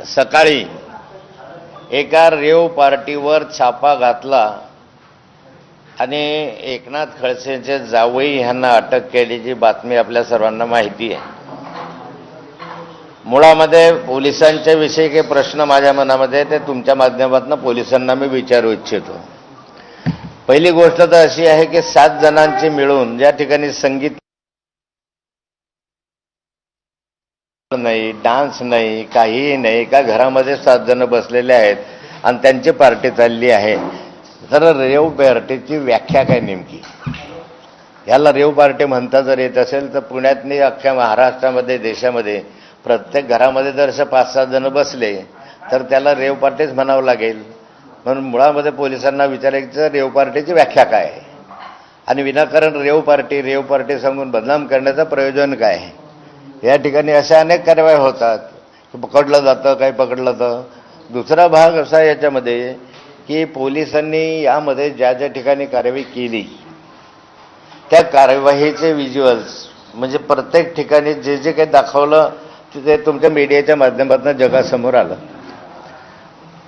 सकाळी एका रेव पार्टीवर छापा घातला आणि एकनाथ खडसेंचे जावई यांना अटक केल्याची बातमी आपल्या सर्वांना माहिती आहे. मुळामध्ये पोलिसांच्या विषयी काही प्रश्न माझ्या मनामध्ये ते तुमच्या माध्यमातून पोलिसांना मी विचारू इच्छितो. पहिली गोष्ट तर अशी आहे की 7 जणांची मिळून ज्या ठिकाणी संगीत नाही, डान्स नाही, काहीही नाही, का घरामध्ये 7 जण बसलेले आहेत आणि त्यांची पार्टी चालली आहे. तर रेव पार्टीची व्याख्या काय नेमकी? याला रेव पार्टी म्हणता जर येत असेल तर पुण्यातनी अख्ख्या महाराष्ट्रामध्ये देशामध्ये प्रत्येक घरामध्ये जर असे 5-7 जण बसले तर त्याला रेव पार्टीच म्हणावं लागेल. म्हणून मुळामध्ये पोलिसांना विचारायचं रेव पार्टीची व्याख्या काय आहे आणि विनाकारण रेव पार्टी सांगून बदनाम करण्याचं प्रयोजन काय आहे. या ठिकाणी अशा अनेक कारवाया होतात की पकडलं जातं, काही पकडलं जातं. दुसरा भाग असा याच्यामध्ये की पोलिसांनी यामध्ये ज्या ज्या ठिकाणी कारवाई केली त्या कार्यवाहीचे व्हिज्युअल्स म्हणजे प्रत्येक ठिकाणी जे जे काही दाखवलं ते तुमच्या मीडियाच्या माध्यमातून जगासमोर आलं.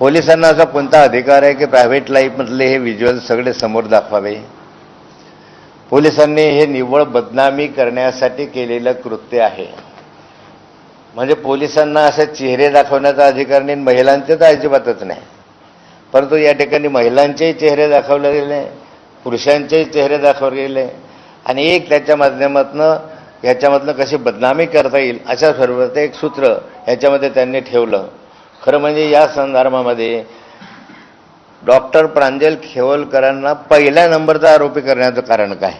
पोलिसांना असा कोणता अधिकार आहे की प्रायव्हेट लाईफमधले हे व्हिज्युअल्स सगळे समोर दाखवावे? पोलिसांनी हे निव्वळ बदनामी करण्यासाठी केलेलं कृत्य आहे. म्हणजे पोलिसांना असे चेहरे दाखवण्याचा अधिकार नाही, महिलांचे तर अजिबातच नाही. परंतु या ठिकाणी महिलांचेही चेहरे दाखवले गेले, पुरुषांचेही चेहरे दाखवले गेले आणि एक त्याच्या याच्यामधनं कशी बदनामी करता येईल अशा स्वरूपाचं एक सूत्र याच्यामध्ये त्यांनी ठेवलं. खरं म्हणजे या संदर्भामध्ये डॉक्टर प्रांजल खेवलकरांना पहिल्या नंबरचा आरोपी करण्याचं कारण काय?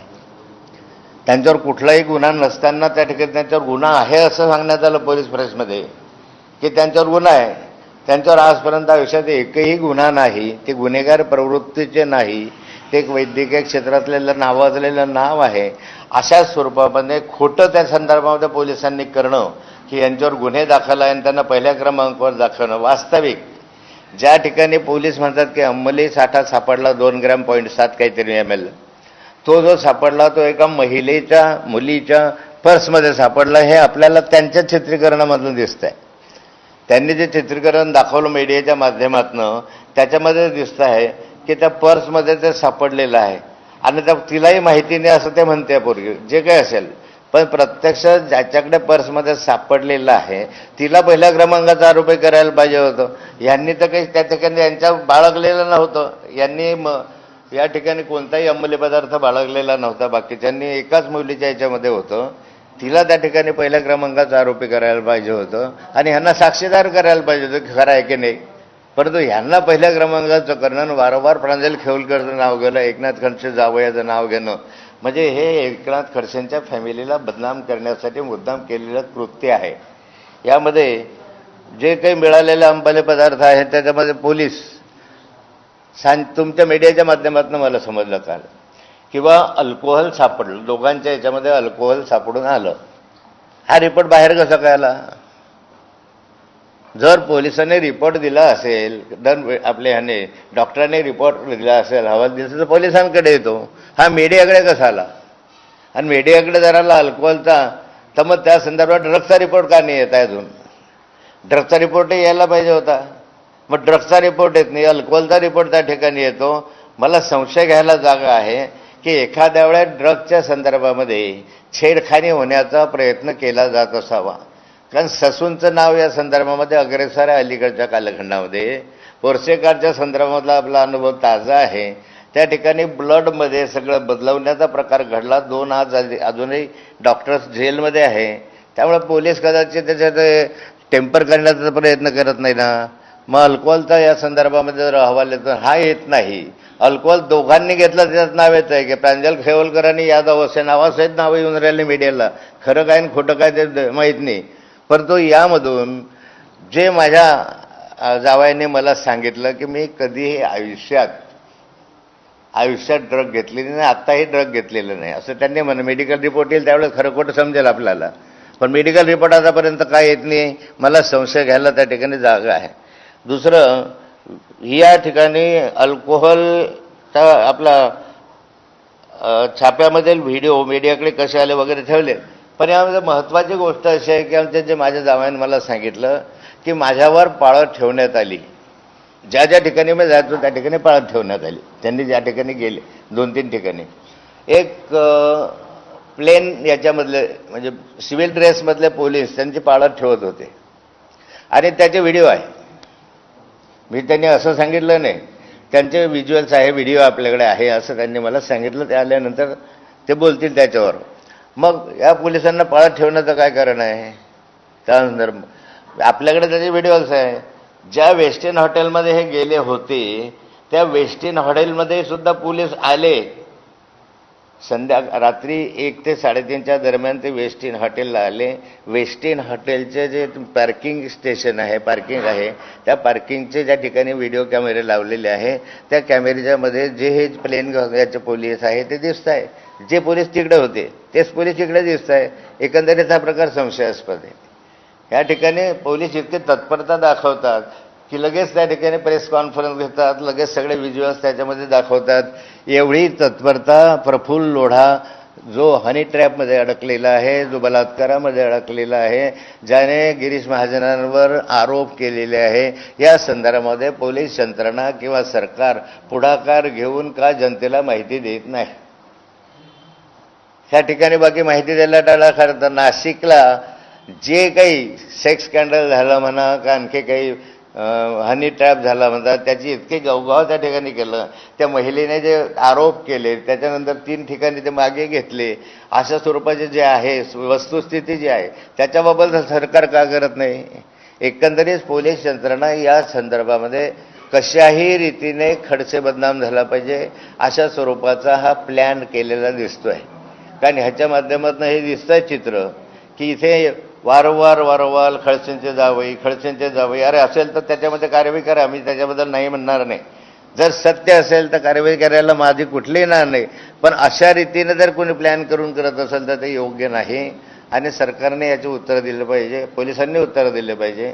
त्यांच्यावर कुठलाही गुन्हा नसताना त्या ठिकाणी त्यांच्यावर गुन्हा आहे असं सांगण्यात आलं पोलीस प्रेसमध्ये की त्यांच्यावर गुन्हा आहे. त्यांच्यावर आजपर्यंत आयुष्यात एकही गुन्हा नाही, ते गुन्हेगार प्रवृत्तीचे नाही, ते एक वैद्यकीय क्षेत्रातलेलं नावाजलेलं नाव आहे. अशा स्वरूपामध्ये खोटं त्या संदर्भामध्ये पोलिसांनी करणं की यांच्यावर गुन्हे दाखल आहे आणि त्यांना पहिल्या क्रमांकावर दाखवणं. वास्तविक ज्या ठिकाणी पोलीस म्हणतात की अंमली साठा सापडला 2.7 काहीतरी ml, तो जो सापडला तो एका मुलीच्या पर्समध्ये सापडला. हे आपल्याला त्यांच्या चित्रीकरणामधून दिसत आहे. त्यांनी जे चित्रीकरण दाखवलं मीडियाच्या माध्यमातून त्याच्यामध्ये दिसतं आहे की त्या पर्समध्ये ते सापडलेलं आहे आणि तिलाही माहिती नाही असं ते म्हणते पूर्वी जे काही असेल. पण प्रत्यक्ष ज्याच्याकडे पर्समध्ये सापडलेलं आहे तिला पहिल्या क्रमांकाचा आरोपी करायला पाहिजे होतं. यांनी तर काही त्या ठिकाणी यांच्या बाळगलेलं नव्हतं. यांनी या ठिकाणी कोणताही अंमली पदार्थ बाळगलेला नव्हता. बाकीच्यांनी एकाच मुलीच्या याच्यामध्ये होतं. तिला त्या ठिकाणी पहिल्या क्रमांकाचा आरोपी करायला पाहिजे होतं आणि ह्यांना साक्षीदार करायला पाहिजे होतं की खरं आहे की नाही. परंतु ह्यांना पहिल्या क्रमांकाचं करणं, वारंवार प्रांजल खेवलकरचं नाव गेलं, एकनाथ खडसे जावयाचं नाव घेणं म्हणजे हे एकनाथ खडसेंच्या फॅमिलीला बदनाम करण्यासाठी मुद्दाम केलेलं कृत्य आहे. यामध्ये जे काही मिळालेले अंमली पदार्थ आहेत त्याच्यामध्ये पोलीस तुमच्या मीडियाच्या माध्यमातून मला समजलं काल किंवा अल्कोहोल सापडलं, दोघांच्या याच्यामध्ये अल्कोहोल सापडून आलं. हा रिपोर्ट बाहेर कसा कळला? जर पोलिसांनी रिपोर्ट दिला असेल, आपल्या ह्याने डॉक्टरांनी रिपोर्ट दिला असेल, अहवाल दिला तर पोलिसांकडे येतो. हा मीडियाकडे कसा आला? आणि मीडियाकडे जर आला अल्कोहोलचा तर मग त्या संदर्भात ड्रग्सचा रिपोर्ट का नाही येत आहे? अजून ड्रग्सचा रिपोर्टही यायला पाहिजे होता. मग ड्रग्सचा रिपोर्ट येत नाही, अल्कोहोलचा रिपोर्ट त्या ठिकाणी येतो. मला संशय घ्यायला जागा आहे की एखाद्या वेळेस ड्रग्सच्या संदर्भामध्ये छेडखानी होण्याचा प्रयत्न केला जात असावा. कारण ससूनचं नाव या संदर्भामध्ये अग्रेसर आहे. अलीकडच्या कालखंडामध्ये पोर्सेकारच्या संदर्भातला आपला अनुभव ताजा आहे. त्या ठिकाणी ब्लडमध्ये सगळं बदलवण्याचा प्रकार घडला. 2 आज अजूनही डॉक्टर्स जेलमध्ये आहे. त्यामुळे पोलीस कदाचित त्याच्यात टेम्पर करण्याचा प्रयत्न करत नाही ना. मग अल्कोहोलचा या संदर्भामध्ये जर अहवाल येतो, हा येत नाही. अल्कोहोल दोघांनी घेतलं त्याच्यात नाव येतं आहे की प्रांजल खेवलकरांनी यादव असे नावासहित नावं येऊन राहिले मीडियाला. खरं काय आणि खोटं काय ते माहीत नाही. परंतु यामधून जे माझ्या जावयाने मला सांगितलं की मी कधीही आयुष्यात ड्रग घेतलेली नाही, आत्ताही ड्रग घेतलेलं नाही असं त्यांनी म्हणलं. मेडिकल रिपोर्ट येईल त्यावेळेस खरं खोटं समजेल आपल्याला. पण मेडिकल रिपोर्ट आतापर्यंत काय येत नाही. मला संशय घ्यायला त्या ठिकाणी जागा आहे. दुसरं, या ठिकाणी अल्कोहोलचा आपला छाप्यामधील व्हिडिओ मीडियाकडे कसे आले वगैरे ठेवले. पण यामध्ये महत्त्वाची गोष्ट अशी आहे की आमच्या जे माझ्या जावयाने मला सांगितलं की माझ्यावर पाळत ठेवण्यात आली. ज्या ज्या ठिकाणी मी जायचो त्या ठिकाणी पाळत ठेवण्यात आली. त्यांनी ज्या ठिकाणी गेले 2-3 ठिकाणी एक प्लेन याच्यामधले म्हणजे सिव्हिल ड्रेसमधले पोलीस त्यांची पाळत ठेवत होते आणि त्याचे व्हिडिओ आहे. मी त्यांनी असं सांगितलं नाही, त्यांचे व्हिज्युअल्स आहे, व्हिडिओ आपल्याकडे आहे असं त्यांनी मला सांगितलं. ते आल्यानंतर ते बोलतील त्याच्यावर. मग या पोलिसांना पाळत ठेवण्याचं काय कारण आहे? त्यानंतर आपल्याकडे त्याचे व्हिडिओज आहे. ज्या वेस्टिन हॉटेलमध्ये हे गेले होते त्या वेस्टिन हॉटेलमध्ये सुद्धा पोलीस आले. रात्री 1 ते 3:30च्या दरम्यान ते वेस्टिन हॉटेलला आले. वेस्टिन हॉटेलचे जे पार्किंग स्टेशन आहे, पार्किंग आहे, त्या पार्किंगचे ज्या ठिकाणी व्हिडिओ कॅमेरे लावलेले आहे त्या कॅमेऱ्यामध्ये जे हे प्लेन याचे पोलीस आहे ते दिसत आहे. जे पोलीस तिकडे होते तेच पोलीस इकडे दिसत आहे. एकंदरीत हा प्रकार संशयास्पद आहे. या ठिकाणी पोलीस इतके तत्परता दाखवतात की लगेच त्या ठिकाणी प्रेस कॉन्फरन्स घेतात, लगेच सगळे व्हिज्युअल्स त्याच्यामध्ये दाखवतात. एवढी तत्परता प्रफुल्ल लोढा जो हनी ट्रॅपमध्ये अडकलेला आहे, जो बलात्कारामध्ये अडकलेला आहे, ज्याने गिरीश महाजनांवर आरोप केलेले आहे, या संदर्भामध्ये पोलीस यंत्रणा किंवा सरकार पुढाकार घेऊन का जनतेला माहिती देत नाही? ह्या ठिकाणी बाकी माहिती द्यायला टाळा. खरं तर नाशिकला जे काही सेक्स स्कॅन्डल झालं म्हणा का आणखी काही हनी ट्रॅप झाला म्हणतात त्याची इतके गवगाव त्या ठिकाणी केलं. त्या महिलेने जे आरोप केले त्याच्यानंतर 3 ठिकाणी ते मागे घेतले. अशा स्वरूपाचे जे आहे वस्तुस्थिती जी आहे त्याच्याबाबत सरकार का करत नाही? एकंदरीत पोलीस यंत्रणा या संदर्भामध्ये कशाही रीतीने खडसे बदनाम झाला पाहिजे अशा स्वरूपाचा हा प्लॅन केलेला दिसतोय. कारण ह्याच्या माध्यमातून हे दिसतंय चित्र की इथे वारंवार खडसेंचे जावई. अरे असेल तर त्याच्यामध्ये कारवाई करा, मी त्याच्याबद्दल नाही म्हणणार नाही. जर सत्य असेल तर कारवाई करायला माझी कुठलीही ना नाही. पण अशा रीतीने जर कोणी प्लॅन करून करत असेल तर ते योग्य नाही. आणि सरकारने याचे उत्तर दिलं पाहिजे, पोलिसांनी उत्तर दिले पाहिजे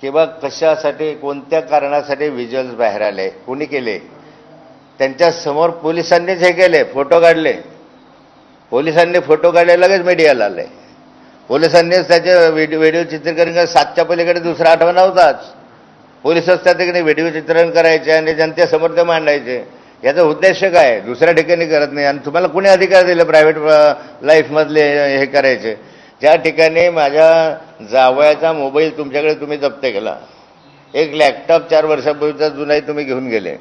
की बा कशासाठी कोणत्या कारणासाठी व्हिज्युअल्स बाहेर आले, कोणी केले. त्यांच्या समोर पोलिसांनीच हे केले, फोटो काढले. पोलिसांनी फोटो काढले, लगेच मीडियाला आले. पोलिसांनीच त्याचे व्हिडिओ चित्रीकरण कर. 7च्या पलीकडे दुसरा आठवण नव्हताच. पोलिसच त्या ठिकाणी व्हिडिओ चित्रण करायचे आणि जनतेसमोर ते मांडायचे. याचा उद्देश काय? दुसऱ्या ठिकाणी करत नाही. आणि तुम्हाला कुणी अधिकार दिले प्रायव्हेट लाईफमधले हे करायचे? ज्या ठिकाणी माझ्या जावयाचा मोबाईल तुमच्याकडे तुम्ही जप्त केला, एक लॅपटॉप 4 वर्षापूर्वीचा जुनाही तुम्ही घेऊन गेले,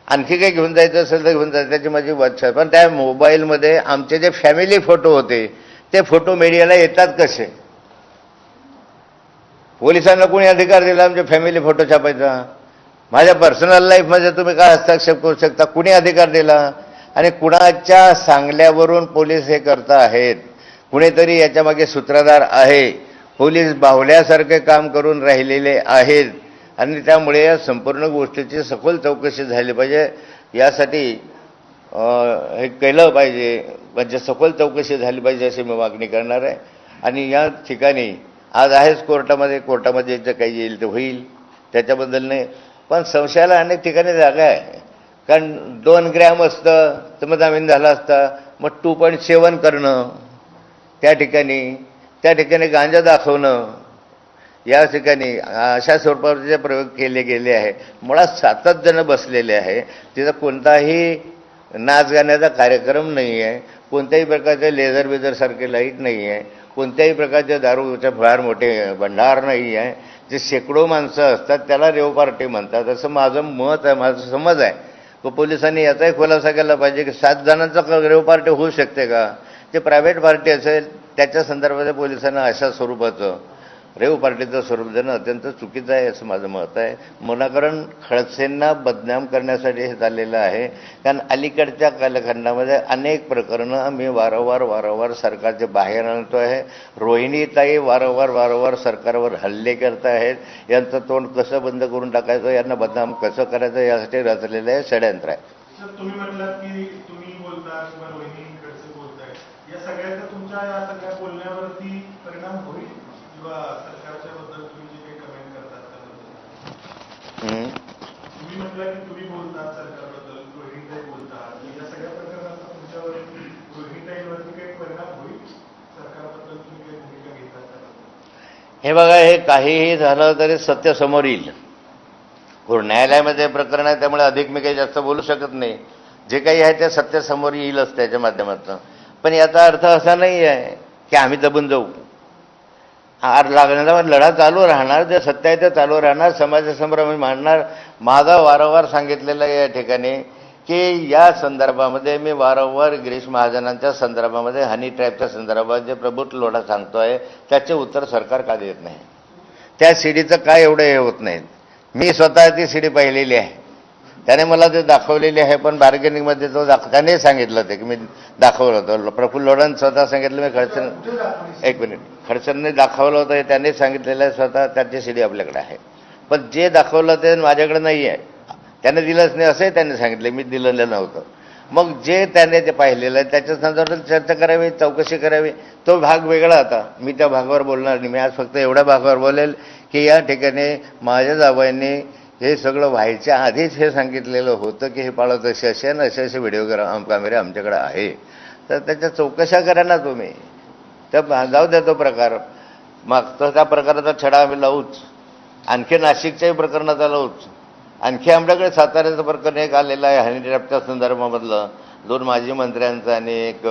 आणखी काही घेऊन जायचं असेल तर घेऊन जायचं, त्याची माझी वाच्छा. पण त्या मोबाईलमध्ये आमचे जे फॅमिली फोटो होते ते फोटो मीडियाला येतात कसे? पोलिसांना कोणी अधिकार दिला आमचे फॅमिली फोटो छापायचा? माझ्या पर्सनल लाईफमध्ये तुम्ही काय हस्तक्षेप करू शकता? कुणी अधिकार दिला? आणि कुणाच्या सांगल्यावरून पोलीस हे करत आहेत? कुणीतरी याच्यामागे सूत्रधार आहे. पोलीस बाहुल्यासारखे काम करून राहिलेले आहेत आणि त्यामुळे या संपूर्ण गोष्टीची सखोल चौकशी झाली पाहिजे. यासाठी हे केलं पाहिजे, म्हणजे सखोल चौकशी झाली पाहिजे अशी मी मागणी करणार आहे. आणि या ठिकाणी आज आहेच कोर्टामध्ये जे काही येईल ते होईल, त्याच्याबद्दल नाही. पण संशयाला अनेक ठिकाणी जागा आहे. कारण 2 ग्रॅम असतं तर मग जामीन झाला असता. मग 2.7 करणं, त्या ठिकाणी गांजा दाखवणं, या ठिकाणी अशा स्वरूपाचे प्रयोग केले गेले आहे. मुळात 7च जण बसलेले आहे. तिथं कोणताही नाच गाण्याचा कार्यक्रम नाही आहे, कोणत्याही प्रकारचे लेझर सारखे लाईट नाही आहे, कोणत्याही प्रकारचे दारूचे फार मोठे भंडार नाही आहे. जे शेकडो माणसं असतात त्याला रेव पार्टी म्हणतात असं माझं मत आहे, माझं समज आहे. तो पोलिसांनी याचाही खुलासा केला पाहिजे की 7 जणांचा रेव पार्टी होऊ शकते का? जे प्रायव्हेट पार्टी असेल त्याच्या संदर्भात पोलिसांना अशा स्वरूपाचं रेव पार्टीचं स्वरूप देणं अत्यंत चुकीचं आहे असं माझं मत आहे. कारण खडसेंना बदनाम करण्यासाठी हे चाललेलं आहे. कारण अलीकडच्या कालखंडामध्ये अनेक प्रकरणं आम्ही वारंवार सरकारचे बाहेर आणतो आहे. रोहिणीताई वारंवार सरकारवर हल्ले करत आहेत. यांचं तोंड कसं बंद करून टाकायचं, यांना बदनाम कसं करायचं यासाठी रचलेलं हे षडयंत्र आहे. तुम्ही म्हटलात की तुम्ही बोलता किंवा रोहिणी खडसे बोलताय, या सगळ्याचा तुमच्या या सगळ्या बोलण्यावरती परिणाम होईल किंवा सरकारच्या बद्दल तुम्ही जे काही कमेंट करतात त्याबद्दल? तुम्ही म्हटलं की तुम्ही बोलतात सरकारबद्दल, रोहिणीताई बोलतात, या सगळ्या प्रकरणाचा तुमच्यावरती रोहिणीताईवरती काही परिणाम होईल? सरकारबद्दल तुम्ही काही भूमिका घेतात त्याबद्दल? हे बघा, हे काहीही झालं तरी सत्य समोर येईल. न्यायालयामध्ये प्रकरण आहे, त्यामुळे अधिक मी काही जास्त बोलू शकत नाही. जे काही आहे ते सत्य समोर येईलच त्याच्या माध्यमातून. पण याचा अर्थ असा नाही आहे की आम्ही दबून जाऊ. हा लागण्याचा लढा चालू राहणार. जे सत्य आहे ते चालू राहणार. समाजासमोर आम्ही मांडणार. माझा वारंवार सांगितलेलं आहे या ठिकाणी की या संदर्भामध्ये मी वारंवार गिरीश महाजनांच्या संदर्भामध्ये हनी ट्रॅपच्या संदर्भात जे प्रभुत्व लोढा सांगतोय त्याचे उत्तर सरकार का देत नाही. त्या सीडीचं काय एवढं हे होत नाही. मी स्वतः ती सीडी पाहिलेली आहे. त्याने मला ते दाखवलेली आहे. पण बार्गेनिंगमध्ये तो त्याने सांगितलं ते की मी दाखवलं होतं. प्रफुल्ल लोढांनी स्वतः सांगितलं. मी खडसेंनी दाखवलं होतं हे त्यांनी सांगितलेलं आहे स्वतः. त्याची सीडी आपल्याकडे आहे. पण जे दाखवलं ते माझ्याकडे नाही आहे. त्याने दिलंच नाही असंही त्यांनी सांगितलं. मी दिलेलं नव्हतं. मग जे त्याने ते पाहिलेलं आहे त्याच्या संदर्भात चर्चा करावी, चौकशी करावी. तो भाग वेगळा होता. मी त्या भागावर बोलणार नाही. मी आज फक्त एवढ्या भागावर बोलेल की या ठिकाणी माझ्या जावयांनी हे सगळं व्हायच्या आधीच हे सांगितलेलं होतं की हे पाळत असे असे आणि असे असे व्हिडिओ कॅमेरे आमच्याकडे आहे. तर त्याच्या चौकशा करा ना तुम्ही. त्या जाऊ द्या तो प्रकार. मागचा त्या प्रकाराचा छडा आम्ही लावूच. आणखी नाशिकच्याही प्रकरणाचा लावूच. आणखी आमच्याकडे साताऱ्याचं प्रकरण एक आलेलं आहे हनी ट्रॅपच्या संदर्भामधलं. 2 माजी मंत्र्यांचं आणि एक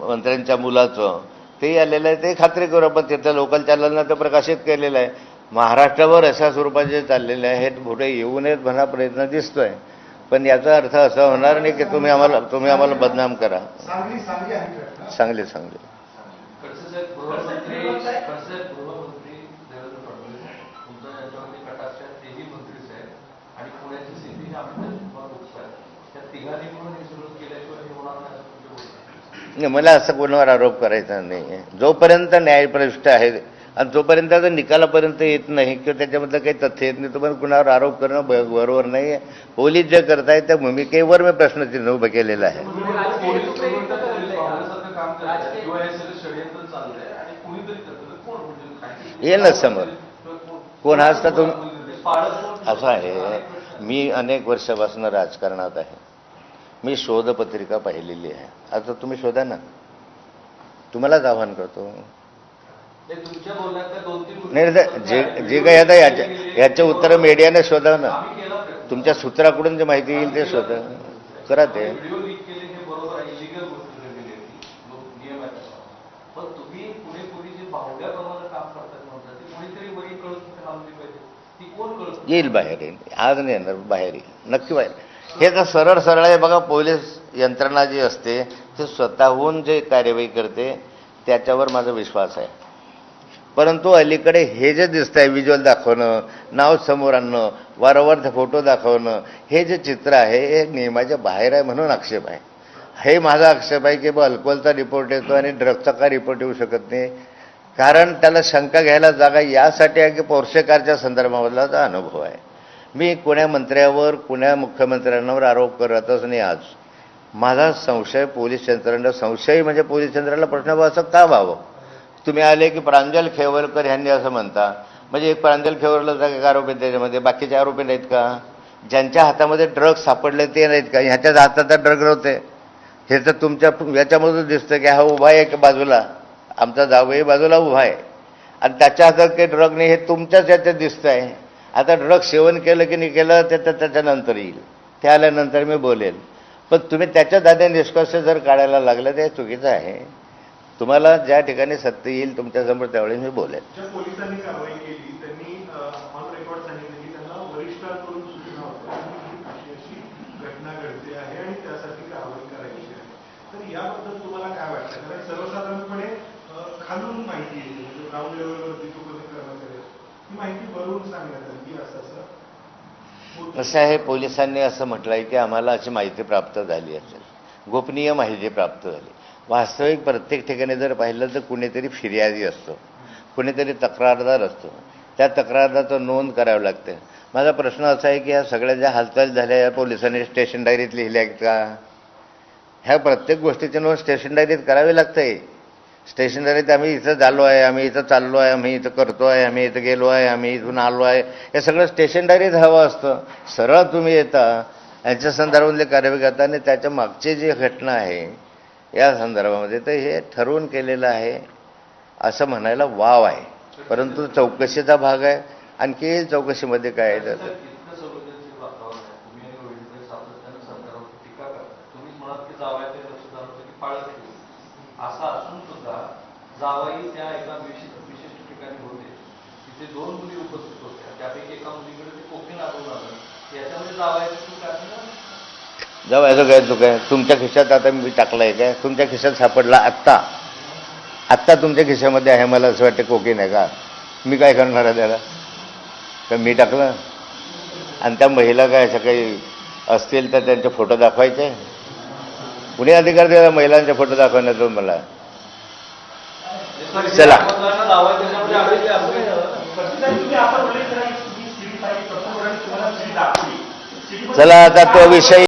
मंत्र्यांच्या मुलाचं तेही आलेलं आहे. ते खात्री करू आपण. तिथल्या लोकल चॅनलनं ते प्रकाशित केलेलं आहे. महाराष्ट्रावर अशा स्वरूपाचे चाललेले आहे. हे पुढे येऊ नयेत म्हणा प्रयत्न दिसतोय. पण याचा अर्थ असा होणार नाही की तुम्ही आम्हाला बदनाम करा. सांगली मला असं कोणावर आरोप करायचा नाही. जोपर्यंत न्यायप्रविष्ट आहे आणि जोपर्यंत निकालापर्यंत येत नाही किंवा त्याच्याबद्दल काही तथ्य येत नाही तोपर्यंत कुणावर आरोप करणं बरोबर नाही आहे. पोलीस जे करतायत त्या भूमिकेवर मी प्रश्नचिन्ह उभं केलेलं आहे. येईल ना समोर. कोण हा असता तुम्ही. असं आहे, मी अनेक वर्षापासून राजकारणात आहे. मी शोधपत्रिका पाहिलेली आहे. आता तुम्ही शोधा ना. तुम्हालाच आव्हान करतो. नाही जे काही आता याचे उत्तर मीडियाने शोधा ना. तुमच्या सूत्राकडून जे माहिती येईल ते शोधा. करा ते. येईल बाहेर. येईल आज नाही येणार. बाहेर येईल नक्की बाहेर. हे तर सरळ आहे बघा. पोलीस यंत्रणा जी असते ते स्वतःहून जे कार्यवाही करते त्याच्यावर माझा विश्वास आहे. परंतु अलीकडे हे जे दिसत आहे व्हिज्युअल दाखवणं, नाव समोर आणणं, वारंवार फोटो दाखवणं, हे जे चित्र आहे हे नियमाच्या बाहेर आहे म्हणून आक्षेप आहे. हे माझा आक्षेप आहे की अल्कोहोलचा रिपोर्ट येतो आणि ड्रगचा का रिपोर्ट येऊ शकत नाही. कारण त्याला शंका घ्यायला जागा यासाठी आहे की पोर्शे कारच्या संदर्भामधला हा अनुभव आहे. मी कोण्या मंत्र्यावर कोण्या मुख्यमंत्र्यांवर आरोप करतच नाही. आज माझा संशय पोलीस यंत्रणेला. संशय म्हणजे पोलीस यंत्रणेला प्रश्न असं का व्हावं. तुम्ही आले की प्रांजल खेवरकर यांनी असं म्हणता. म्हणजे एक प्रांजल खेवरला एक आरोपी त्याच्यामध्ये, बाकीचे आरोपी नाहीत का. ज्यांच्या हातामध्ये ड्रग्ज सापडले ते नाहीत का. ह्याच्याच हातात ड्रग नव्हते. हे तर तुमच्या याच्यामधून दिसतं की हा उभा आहे की बाजूला. आमचा जावई बाजूला उभा आहे आणि त्याच्या हातात काही ड्रग नाही. हे तुमच्याच याच्यात दिसतं आहे. आता ड्रग सेवन केलं की नाही केलं ते तर त्याच्यानंतर येईल. ते आल्यानंतर मी बोलेल. पण तुम्ही त्याच्या दाद्या निष्कर्ष जर काढायला लागलं ते चुकीचं आहे. तुम्हाला ज्या ठिकाणी सत्य येईल तुमच्यासमोर त्यावेळी मी बोलेल. ज्या पोलिसांनी कारवाई केली त्यांनी ऑन रेकॉर्ड सांगितलं की त्यांना वरिष्ठांकडून सूचना होत्या की अशी घटना घडते आहे आणि त्यासाठी कारवाई करायची आहे. तर याबद्दल तुम्हाला काय वाटतं. कारण सर्वसाधारणपणे खालून माहिती येते. म्हणजे ग्राउंड लेवलवरती जो कोणी कर्मचारी असतो ती माहिती भरून सांगण्यात आली की असं कसं आहे. पोलिसांनी असं म्हटलंय की आम्हाला अशी माहिती प्राप्त झाली असेल. गोपनीय माहिती प्राप्त झाली. वास्तविक प्रत्येक ठिकाणी जर पाहिलं तर कुणीतरी फिर्यादी असतो, कुणीतरी तक्रारदार असतो. त्या तक्रारदाराचं नोंद करावं लागते. माझा प्रश्न असा आहे की ह्या सगळ्या ज्या हालचाली झाल्या या पोलिसांनी स्टेशन डायरीत लिहिल्या आहेत का. ह्या प्रत्येक गोष्टीची नोंद स्टेशन डायरीत करावी लागते. स्टेशन डायरीत आम्ही इथं झालो आहे, आम्ही इथं चाललो आहे, आम्ही इथं करतो आहे, आम्ही इथं गेलो आहे, आम्ही इथून आलो आहे, हे सगळं स्टेशन डायरीत हवं असतं. सरळ तुम्ही येता यांच्या संदर्भातले कार्यवाही करता आणि त्याच्या मागची जी घटना आहे या संदर्भामध्ये तर हे ठरवून केलेलं आहे असं म्हणायला वाव आहे. परंतु चौकशीचा भाग आहे. आणखी चौकशीमध्ये काय आहे तर इतकं संवेदनशील वातावरण आहे. तुम्ही आणि रोहितभाई सातत्यानं सरकारवर टीका करता. तुम्हीच म्हणाल की जावयाचे लक्ष होतं की पाळत ठेवू. असं असून सुद्धा जावाई त्या एका विशिष्ट ठिकाणी होते. तिथे 2 मुली उपस्थित होत्या. त्यापैकी एका मुलीकडे ते कोकीन आढळून आलं. याच्यामध्ये जावयाची चूक आहे ना? जावयाचं काय चूक आहे? तुमच्या खिशात आता मी टाकलाय काय? तुमच्या खिशात सापडला आत्ता तुमच्या खिशामध्ये आहे. मला असं वाटतं कोकीन आहे का? मी काय करणार आहे त्याला? तर मी टाकलं. आणि त्या महिला काय असं काही असतील तर त्यांचे फोटो दाखवायचे. कुणी अधिकार दिला महिलांचे फोटो दाखवण्याचा मला? चला चला आता तो विषय